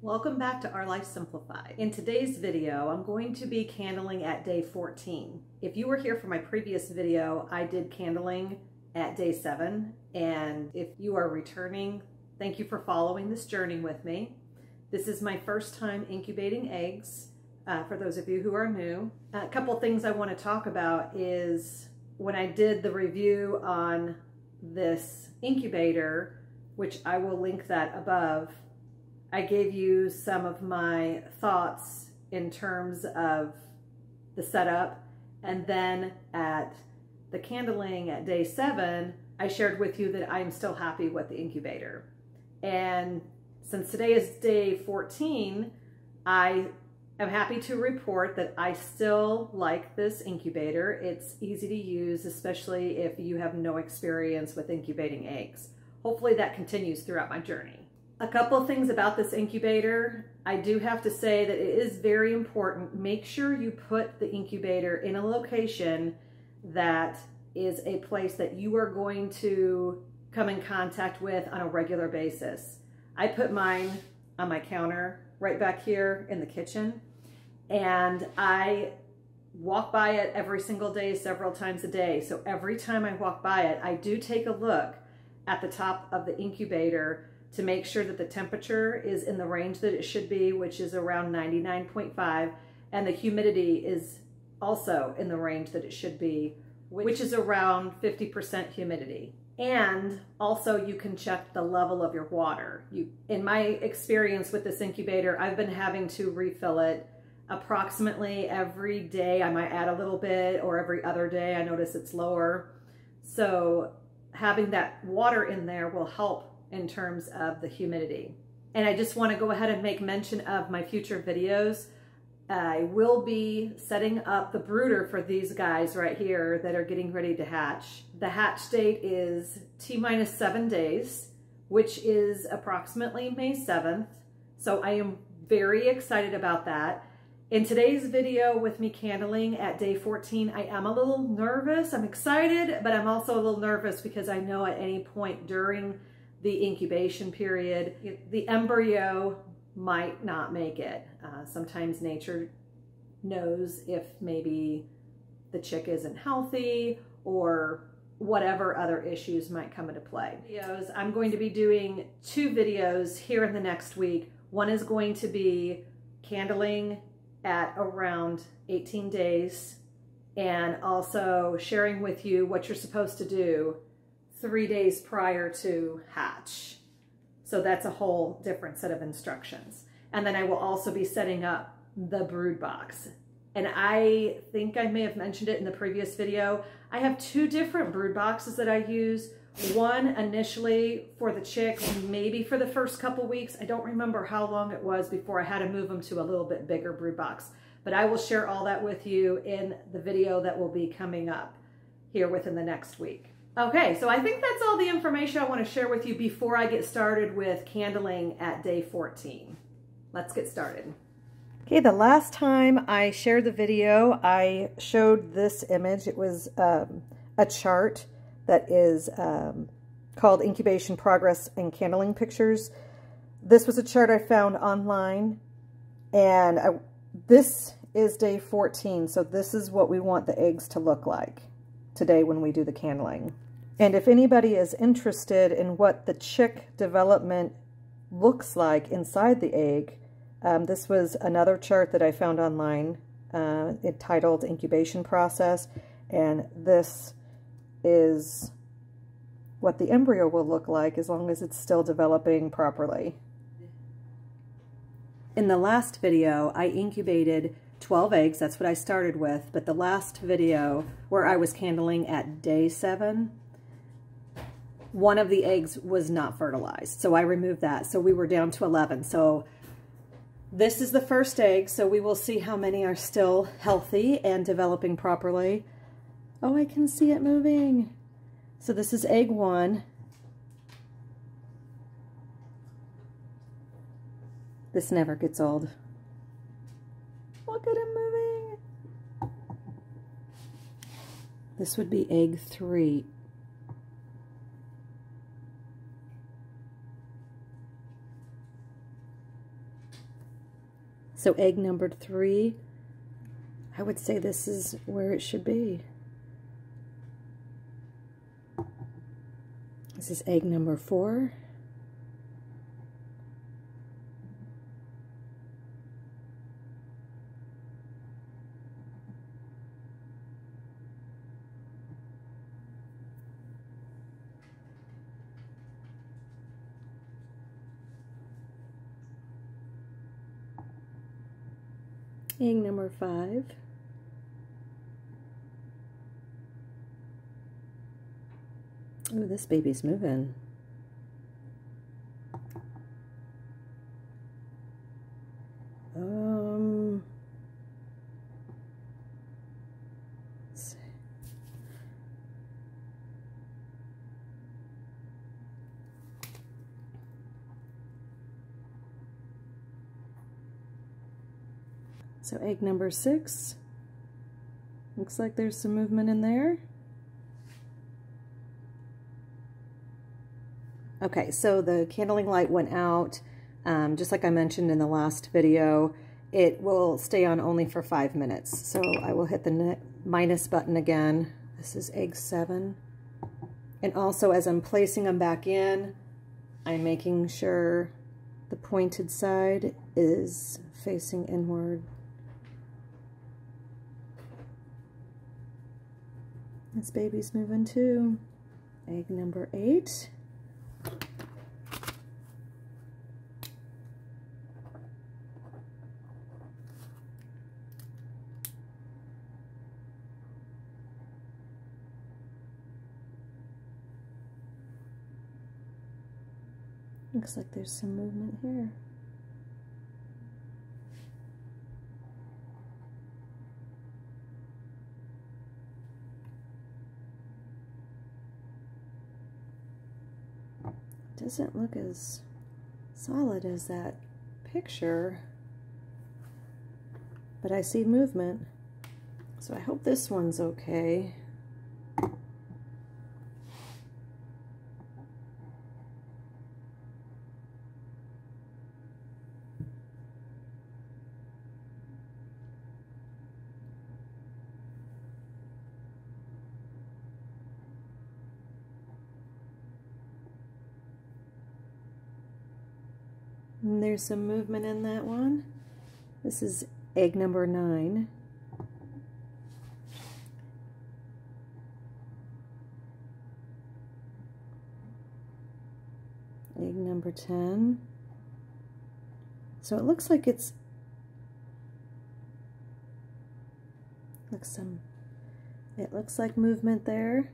Welcome back to Our Life Simplified. In today's video, I'm going to be candling at day 14. If you were here for my previous video, I did candling at day 7. And if you are returning, thank you for following this journey with me. This is my first time incubating eggs, for those of you who are new. A couple things I want to talk about is when I did the review on this incubator, which I will link that above, I gave you some of my thoughts in terms of the setup, and then at the candling at day 7, I shared with you that I'm still happy with the incubator. And since today is day 14, I am happy to report that I still like this incubator. It's easy to use, especially if you have no experience with incubating eggs. Hopefully that continues throughout my journey. A couple of things about this incubator. I do have to say that it is very important. Make sure you put the incubator in a location that is a place that you are going to come in contact with on a regular basis. I put mine on my counter right back here in the kitchen, and I walk by it every single day, several times a day. So every time I walk by it, I do take a look at the top of the incubator to make sure that the temperature is in the range that it should be, which is around 99.5, and the humidity is also in the range that it should be, which is around 50% humidity. And also you can check the level of your water. In my experience with this incubator, I've been having to refill it approximately every day. I might add a little bit, or every other day. I notice it's lower. So having that water in there will help in terms of the humidity. And I just want to go ahead and make mention of my future videos. I will be setting up the brooder for these guys right here that are getting ready to hatch. The hatch date is T-minus 7 days, which is approximately May 7th. So I am very excited about that. In today's video with me candling at day 14, I am a little nervous. I'm excited, but I'm also a little nervous because I know at any point during the incubation period, the embryo might not make it. Sometimes nature knows if maybe the chick isn't healthy or whatever other issues might come into play. I'm going to be doing 2 videos here in the next week. One is going to be candling at around 18 days and also sharing with you what you're supposed to do 3 days prior to hatch. So that's a whole different set of instructions. And then I will also be setting up the brood box. And I think I may have mentioned it in the previous video. I have 2 different brood boxes that I use. One initially for the chick, maybe for the first couple weeks. I don't remember how long it was before I had to move them to a little bit bigger brood box. But I will share all that with you in the video that will be coming up here within the next week. Okay, so I think that's all the information I want to share with you before I get started with candling at day 14. Let's get started. Okay, the last time I shared the video, I showed this image. It was a chart that is called Incubation Progress and Candling Pictures. This was a chart I found online, and this is day 14, so this is what we want the eggs to look like today when we do the candling. And if anybody is interested in what the chick development looks like inside the egg, this was another chart that I found online, entitled Incubation Process, and this is what the embryo will look like as long as it's still developing properly. In the last video, I incubated 12 eggs. That's what I started with, but the last video where I was candling at day 7, one of the eggs was not fertilized, so I removed that. So we were down to 11. So this is the first egg, so we will see how many are still healthy and developing properly. Oh, I can see it moving. So this is egg 1. This never gets old. Look at him moving. This would be egg 3. So egg number 3, I would say this is where it should be. This is egg number 4. Egg number 5. Ooh, this baby's moving. Let's see. So egg number 6, looks like there's some movement in there. Okay, so the candling light went out, just like I mentioned in the last video. It will stay on only for 5 minutes. So I will hit the minus button again. This is egg 7. And also as I'm placing them back in, I'm making sure the pointed side is facing inward. This baby's moving too. Egg number 8. Looks like there's some movement here. Doesn't look as solid as that picture, but I see movement, so I hope this one's okay. And there's some movement in that one. This is egg number 9. Egg number 10. So it looks like it looks like movement there.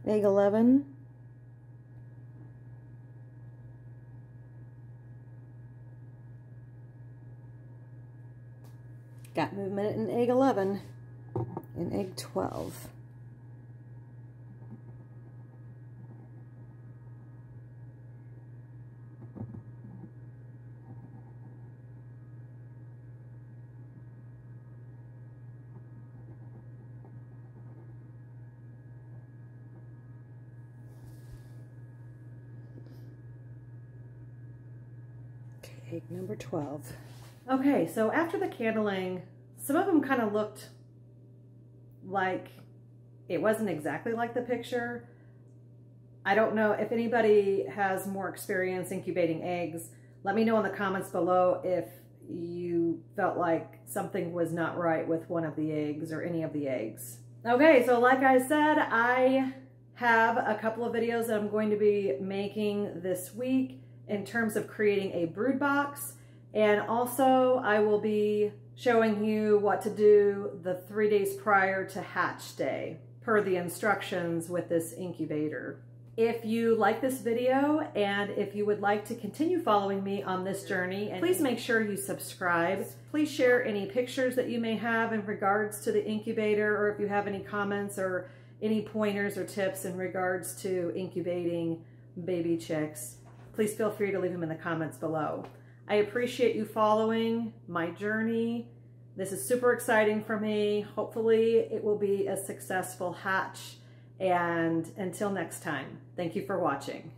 Egg 11. Got movement in egg 11 and egg 12. Egg number 12. Okay, so after the candling, some of them kind of looked like it wasn't exactly like the picture. I don't know if anybody has more experience incubating eggs. Let me know in the comments below if you felt like something was not right with one of the eggs or any of the eggs. Okay, so like I said, I have a couple of videos that I'm going to be making this week in terms of creating a brood box, and also I will be showing you what to do the 3 days prior to hatch day per the instructions with this incubator. If you like this video and if you would like to continue following me on this journey, please make sure you subscribe. Please share any pictures that you may have in regards to the incubator, or if you have any comments or any pointers or tips in regards to incubating baby chicks. Please feel free to leave them in the comments below. I appreciate you following my journey. This is super exciting for me. Hopefully it will be a successful hatch. And until next time, thank you for watching.